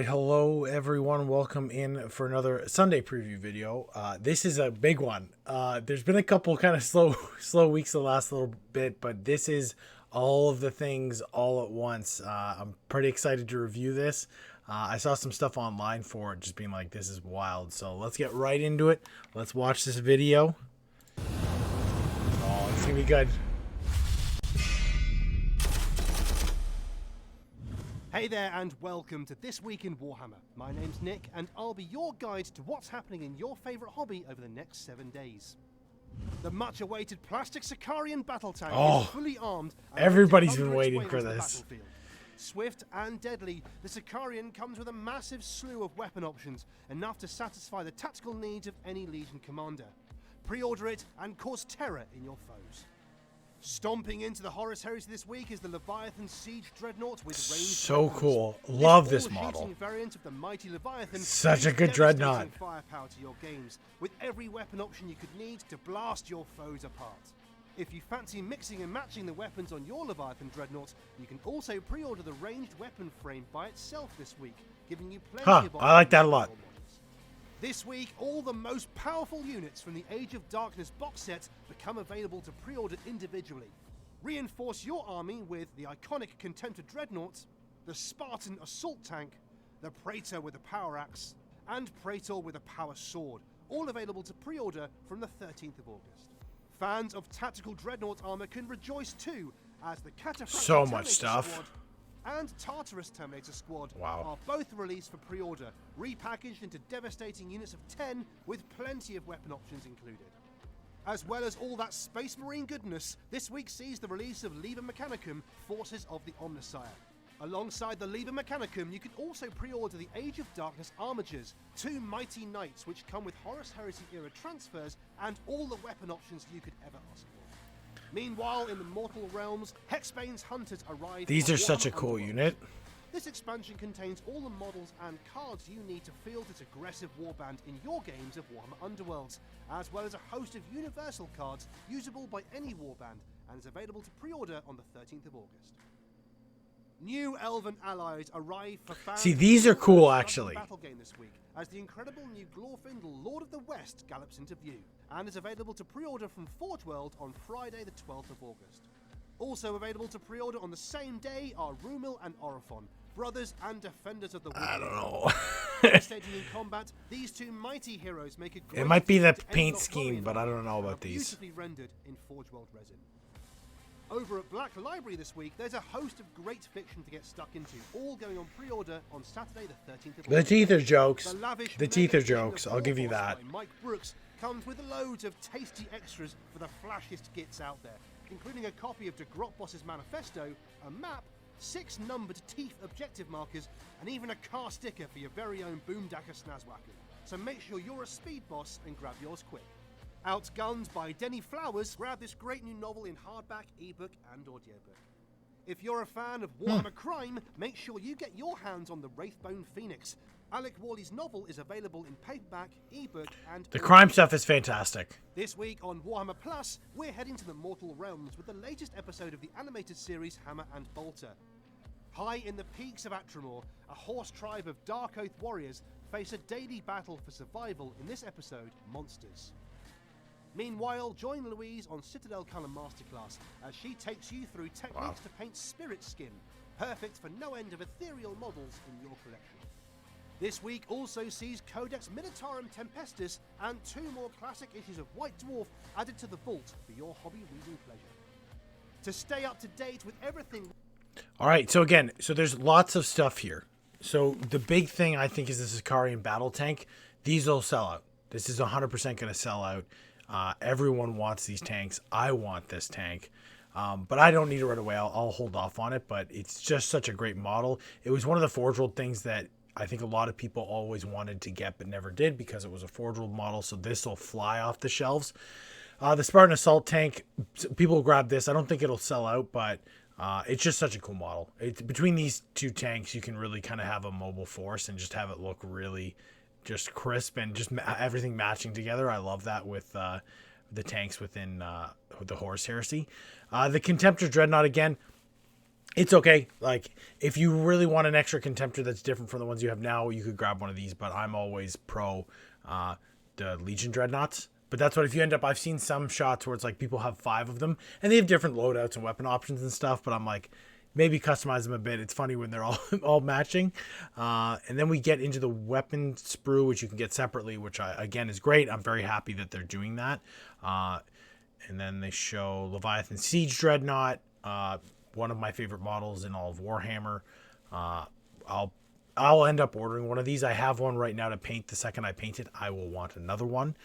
right, hello everyone. Welcome in for another Sunday preview video. This is a big one. There's been a couple kind of slow weeks the last little bit, but this is all of the things all at once. I'm pretty excited to review this. I saw some stuff online for it, just being like, this is wild. So let's get right into it. Let's watch this video. Oh, it's gonna be good. Hey there and welcome to This Week in Warhammer. My name's Nick and I'll be your guide to what's happening in your favourite hobby over the next 7 days. The much awaited plastic Sakarian battle tank is fully armed. Everybody's been waiting for this. Swift and deadly, the Sakarian comes with a massive slew of weapon options, enough to satisfy the tactical needs of any Legion commander. Pre-order it and cause terror in your foes. Stomping into the Horus Heresy this week is the Leviathan Siege Dreadnought with ranged so weapons. cool. Love this model. Variant of the mighty Leviathan, such a good dreadnought. Firepower to your games, with every weapon option you could need to blast your foes apart. If you fancy mixing and matching the weapons on your Leviathan Dreadnought, you can also pre-order the ranged weapon frame by itself this week, giving you plenty of options. I like that a lot. This week, all the most powerful units from the Age of Darkness box set become available to pre-order individually. Reinforce your army with the iconic Contemptor Dreadnought, the Spartan Assault Tank, the Praetor with a Power Axe, and Praetor with a Power Sword, all available to pre-order from the 13th of August. Fans of tactical Dreadnought armor can rejoice too, as the Cataphractic so much stuff. Squad and Tartaros Terminator Squad are both released for pre-order, repackaged into devastating units of 10 with plenty of weapon options included. As well as all that Space Marine goodness, this week sees the release of Libra Mechanicum, Forces of the Omnissiah. Alongside the Libra Mechanicum, you can also pre-order the Age of Darkness Armigers, two mighty knights which come with Horus Heresy era transfers and all the weapon options you could ever ask for. Meanwhile, in the Mortal Realms, Hexbane's Hunters arrive. These are such a cool unit. This expansion contains all the models and cards you need to field its aggressive warband in your games of Warhammer Underworlds, as well as a host of universal cards usable by any warband, and is available to pre-order on the 13th of August. New Elven allies arrive for fans. See, these are cool, actually. Battle game this week, as the incredible new Glorfindel Lord of the West gallops into view, and is available to pre-order from Forge World on Friday the 12th of August. Also available to pre-order on the same day are Rumil and Orophon, brothers and defenders of the world. I don't know. Devastating in combat, these two mighty heroes make a great It might be the to paint end scheme, but I don't know about these. Beautifully rendered in Forge World resin. Over at Black Library this week, there's a host of great fiction to get stuck into, all going on pre-order on Saturday the 13th of August. The teeth are jokes. lavish The teeth are mega jokes. of I'll give you Warforce that. by Mike Brooks comes with loads of tasty extras for the flashiest gits out there, including a copy of De Grot Boss's manifesto, a map, 6 numbered teeth objective markers, and even a car sticker for your very own Boomdacker Snazwacker. So make sure you're a speed boss and grab yours quick. Outgunned by Denny Flowers, grab this great new novel in hardback, ebook, and audiobook. If you're a fan of Warhammer Crime, make sure you get your hands on the Wraithbone Phoenix. Alec Worley's novel is available in paperback, ebook, and The crime stuff is fantastic. This week on Warhammer Plus, we're heading to the Mortal Realms with the latest episode of the animated series Hammer and Bolter. High in the peaks of Atramor, a horse tribe of Dark Oath warriors face a daily battle for survival in this episode, Monsters. Meanwhile, join Louise on Citadel Colour Masterclass as she takes you through techniques to paint spirit skin, perfect for no end of ethereal models in your collection. This week also sees Codex Militarum Tempestus and 2 more classic issues of White Dwarf added to the vault for your hobby reading pleasure. To stay up to date with everything... Alright, so again, there's lots of stuff here. So the big thing I think is the Sakarian battle tank. These will sell out. This is 100% going to sell out. Everyone wants these tanks. I want this tank. But I don't need it right away. I'll hold off on it, but it's just such a great model. It was one of the Forge World things that I think a lot of people always wanted to get but never did because it was a Forge World model, so this will fly off the shelves. The Spartan Assault Tank, people will grab this. I don't think it'll sell out, but it's just such a cool model. Between these two tanks, you can really kind of have a mobile force and just have it look really just crisp and just everything matching together. I love that with the tanks within the Horus Heresy. The Contemptor Dreadnought, again, It's okay. Like, if you really want an extra contemptor that's different from the ones you have now, you could grab one of these. But I'm always pro the Legion Dreadnoughts. But that's what, if you end up, I've seen some shots where it's like people have 5 of them and they have different loadouts and weapon options and stuff. But I'm like, maybe customize them a bit. It's funny when they're all matching. And then we get into the weapon sprue, which you can get separately, which again is great. I'm very happy that they're doing that. And then they show Leviathan Siege Dreadnought. One of my favorite models in all of Warhammer. I'll end up ordering one of these. I have one right now to paint. The second I paint it, I will want another one.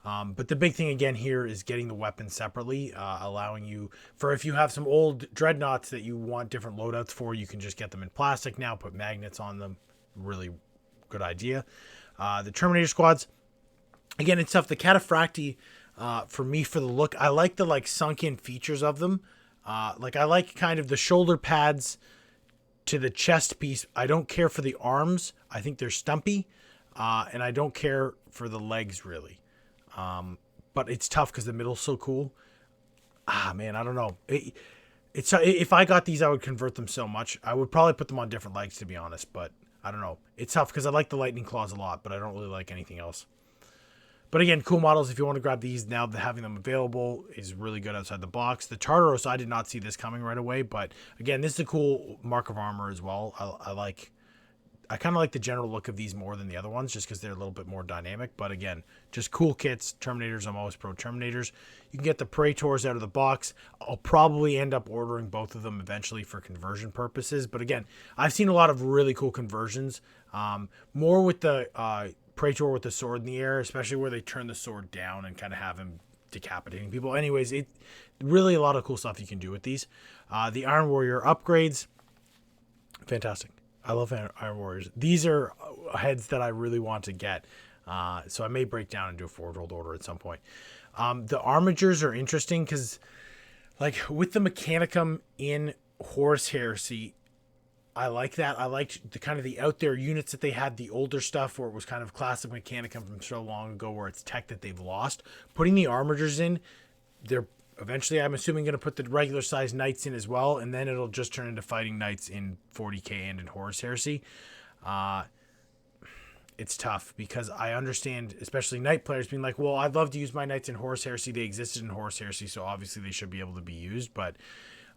But the big thing again here is getting the weapons separately, allowing you, for if you have some old dreadnoughts that you want different loadouts for, you can just get them in plastic now, put magnets on them. Really good idea. The Terminator squads, again, it's tough. The Cataphracti, for me, for the look, I like the sunk in features of them. Like, I like kind of the shoulder pads to the chest piece. I don't care for the arms. I think they're stumpy. And I don't care for the legs, really. But it's tough because the middle's so cool. Man, I don't know. It's if I got these, I would convert them so much. I would probably put them on different legs, to be honest. But I don't know. It's tough because I like the lightning claws a lot, but I don't really like anything else. But again, cool models. If you want to grab these now, having them available is really good outside the box. The Tartaros, I did not see this coming right away, but again, this is a cool mark of armor as well. I kind of like the general look of these more than the other ones, just because they're a little bit more dynamic. But again, just cool kits. Terminators, I'm always pro Terminators. You can get the Praetors out of the box. I'll probably end up ordering both of them eventually for conversion purposes. But again, I've seen a lot of really cool conversions. More with the Praetor with the sword in the air, especially where they turn the sword down and kind of have him decapitating people. Anyways, it really a lot of cool stuff you can do with these. The Iron Warrior upgrades, fantastic. I love Iron Warriors. These are heads that I really want to get. So I may break down and do a forward order at some point. The armigers are interesting because, like, with the Mechanicum in Horus Heresy, I like that. I liked the kind of the out there units that they had, the older stuff where it was kind of classic Mechanicum from so long ago where it's tech that they've lost. Putting the armigers in, they're eventually, I'm assuming, going to put the regular size knights in as well, and then it'll just turn into fighting knights in 40k and in Horus Heresy. It's tough because I understand, especially knight players being like, well, I'd love to use my knights in Horus Heresy. They existed in Horus Heresy, so obviously they should be able to be used, but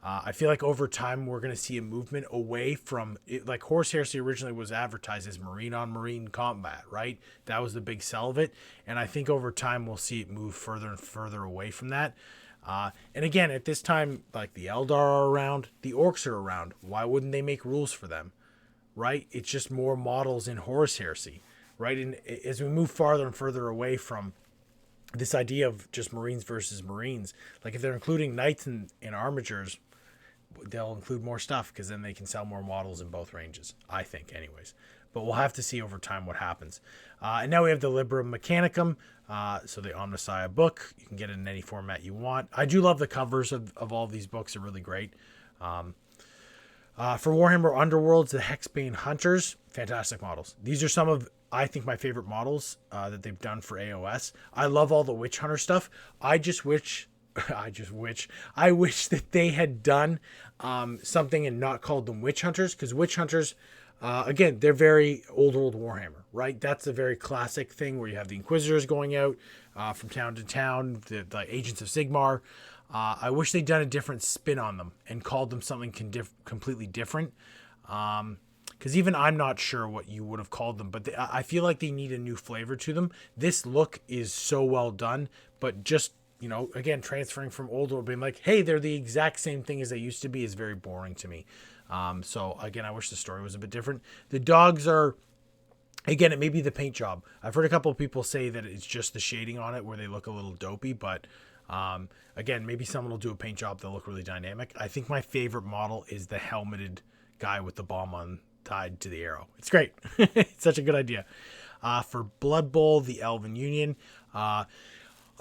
I feel like over time we're going to see a movement away from it. Like, Horus Heresy originally was advertised as marine on marine combat, right? That was the big sell of it. And I think over time we'll see it move further and further away from that. And again, at this time, like, the Eldar are around, the Orcs are around. Why wouldn't they make rules for them, right? It's just more models in Horus Heresy, right? And as we move farther and further away from this idea of just Marines versus Marines, like, if they're including knights and armigers, they'll include more stuff because then they can sell more models in both ranges, I think, anyways. But we'll have to see over time what happens. And now we have the Libra Mechanicum, so the Omnissiah book. You can get it in any format you want. I do love the covers of all these books. They're really great. For Warhammer Underworlds, the Hexbane Hunters, fantastic models. These are some of, I think, my favorite models that they've done for AOS. I love all the Witch Hunter stuff. I wish that they had done something and not called them Witch Hunters, because Witch Hunters, again, they're very old Warhammer, right? That's a very classic thing where you have the Inquisitors going out from town to town, the agents of Sigmar. I wish they'd done a different spin on them and called them something completely different. Because even I'm not sure what you would have called them, but I feel like they need a new flavor to them. This look is so well done, but just, again, transferring from old world, being like, hey, they're the exact same thing as they used to be, is very boring to me. So again, I wish the story was a bit different. The dogs are, again, it may be the paint job. I've heard a couple of people say that it's just the shading on it where they look a little dopey, but again, maybe someone will do a paint job that'll look really dynamic. I think my favorite model is the helmeted guy with the bomb tied to the arrow. It's great. It's such a good idea. For Blood Bowl, the Elven Union,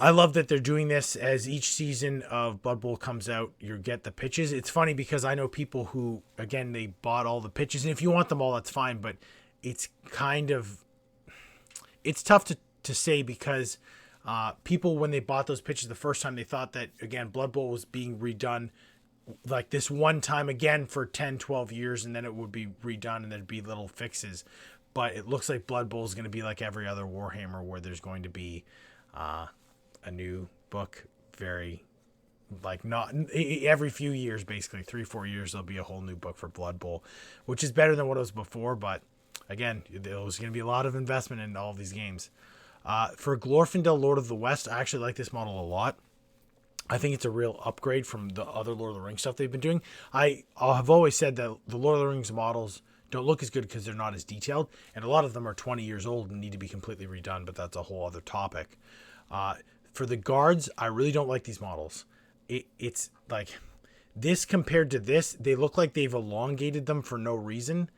I love that they're doing this. As each season of Blood Bowl comes out, you get the pitches. It's funny because I know people who, again, they bought all the pitches, and if you want them all, that's fine, but it's tough to say because people, when they bought those pitches the first time, they thought that, again, Blood Bowl was being redone like this one time again for 10, 12 years, and then it would be redone and there'd be little fixes. But it looks like Blood Bowl is going to be like every other Warhammer, where there's going to be a new book, very like not every few years, basically 3-4 years, there'll be a whole new book for Blood Bowl, which is better than what it was before. But again, there was going to be a lot of investment in all these games. For Glorfindel Lord of the West, I actually like this model a lot. I think it's a real upgrade from the other Lord of the Rings stuff they've been doing. I have always said that the Lord of the Rings models don't look as good because they're not as detailed, and a lot of them are 20 years old and need to be completely redone, but that's a whole other topic. For the guards, I really don't like these models. It's like this compared to this, they look like they've elongated them for no reason.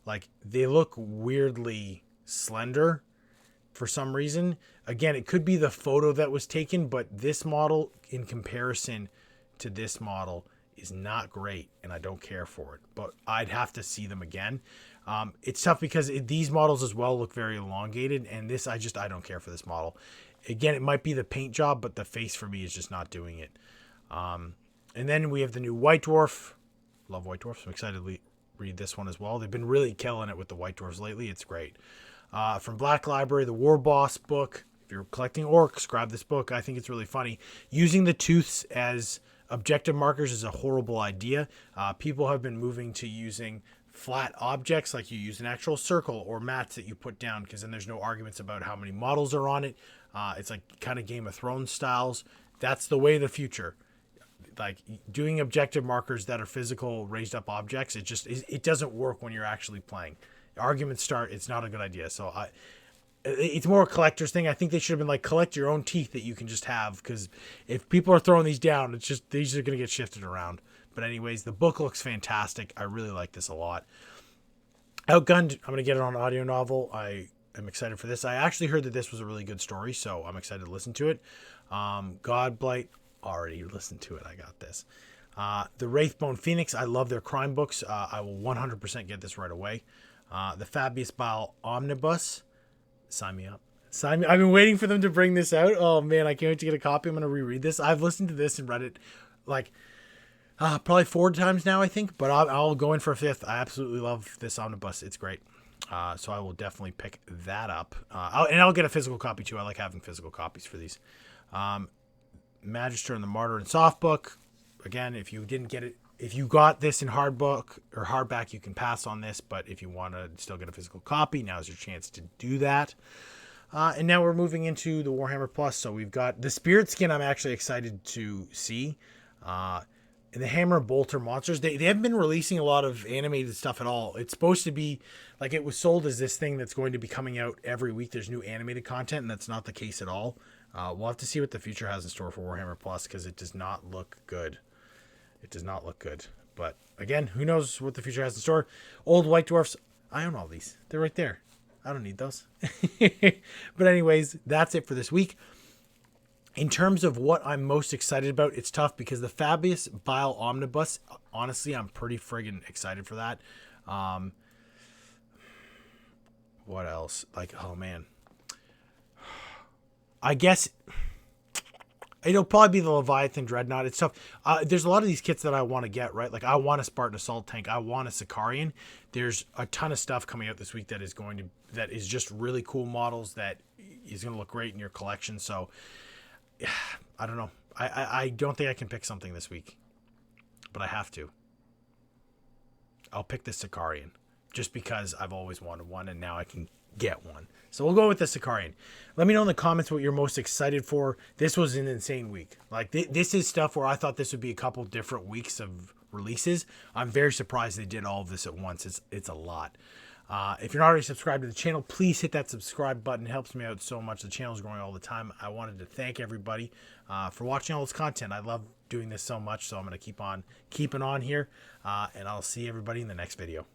Like they look weirdly slender for some reason. Again, it could be the photo that was taken, but this model in comparison to this model is not great, and I don't care for it, but I'd have to see them again. It's tough because these models as well look very elongated, and this, I don't care for this model. Again, it might be the paint job, but the face for me is just not doing it. And then we have the new White Dwarf. Love White Dwarfs. I'm excited to read this one as well. They've been really killing it with the White Dwarfs lately. It's great. From Black Library, the War Boss book. If you're collecting orcs, grab this book. I think it's really funny. Using the tooths as objective markers is a horrible idea. People have been moving to using flat objects, like you use an actual circle or mats that you put down, because then there's no arguments about how many models are on it. It's like kind of Game of Thrones styles. That's the way of the future. Like doing objective markers that are physical raised up objects, it doesn't work when you're actually playing. Arguments start, it's not a good idea. So it's more a collector's thing. I think they should have been like, collect your own teeth that you can just have, because if people are throwing these down, it's just, these are going to get shifted around. But anyways, the book looks fantastic. I really like this a lot. Outgunned, I'm going to get it on audio novel. I am excited for this. I actually heard that this was a really good story, so I'm excited to listen to it. Godblight, already listened to it. I got this. The Wraithbone Phoenix, I love their crime books. I will 100% get this right away. The Fabius Bile Omnibus, sign me up. I've been waiting for them to bring this out. Oh man, I can't wait to get a copy. I'm going to reread this. I've listened to this and read it like probably 4 times now, I think, but I'll go in for a 5th. I absolutely love this omnibus. It's great. So I will definitely pick that up. I'll get a physical copy too. I like having physical copies for these. Magister and the Martyr and Softbook. Again, if you didn't get it, if you got this in hardbook or hardback, you can pass on this. But if you want to still get a physical copy, now's your chance to do that. And now we're moving into the Warhammer Plus. So we've got the Spirit Skin. I'm actually excited to see. And the Hammer and Bolter monsters. They haven't been releasing a lot of animated stuff at all. It's supposed to be like, it was sold as this thing that's going to be coming out every week. There's new animated content, and that's not the case at all. We'll have to see what the future has in store for Warhammer Plus, because it does not look good. It does not look good. But again, who knows what the future has in store. Old White Dwarfs. I own all these. They're right there. I don't need those. But anyways, that's it for this week. In terms of what I'm most excited about, it's tough because the Fabius Bile Omnibus, honestly, I'm pretty friggin' excited for that. What else? Like, oh man. I guess it'll probably be the Leviathan Dreadnought. It's tough. There's a lot of these kits that I want to get, right? Like, I want a Spartan Assault Tank. I want a Sakarian. There's a ton of stuff coming out this week that is just really cool models that is going to look great in your collection. So, I don't know. I don't think I can pick something this week, but I have to. I'll pick the Sakarian just because I've always wanted one, and now I can get one. So we'll go with the Sakarian. Let me know in the comments what you're most excited for. This was an insane week. Like, this is stuff where I thought this would be a couple different weeks of releases. I'm very surprised they did all of this at once. It's a lot. If you're not already subscribed to the channel, please hit that subscribe button. It helps me out so much. The channel is growing all the time. I wanted to thank everybody for watching all this content. I love doing this so much, so I'm going to keep on keeping on here, and I'll see everybody in the next video.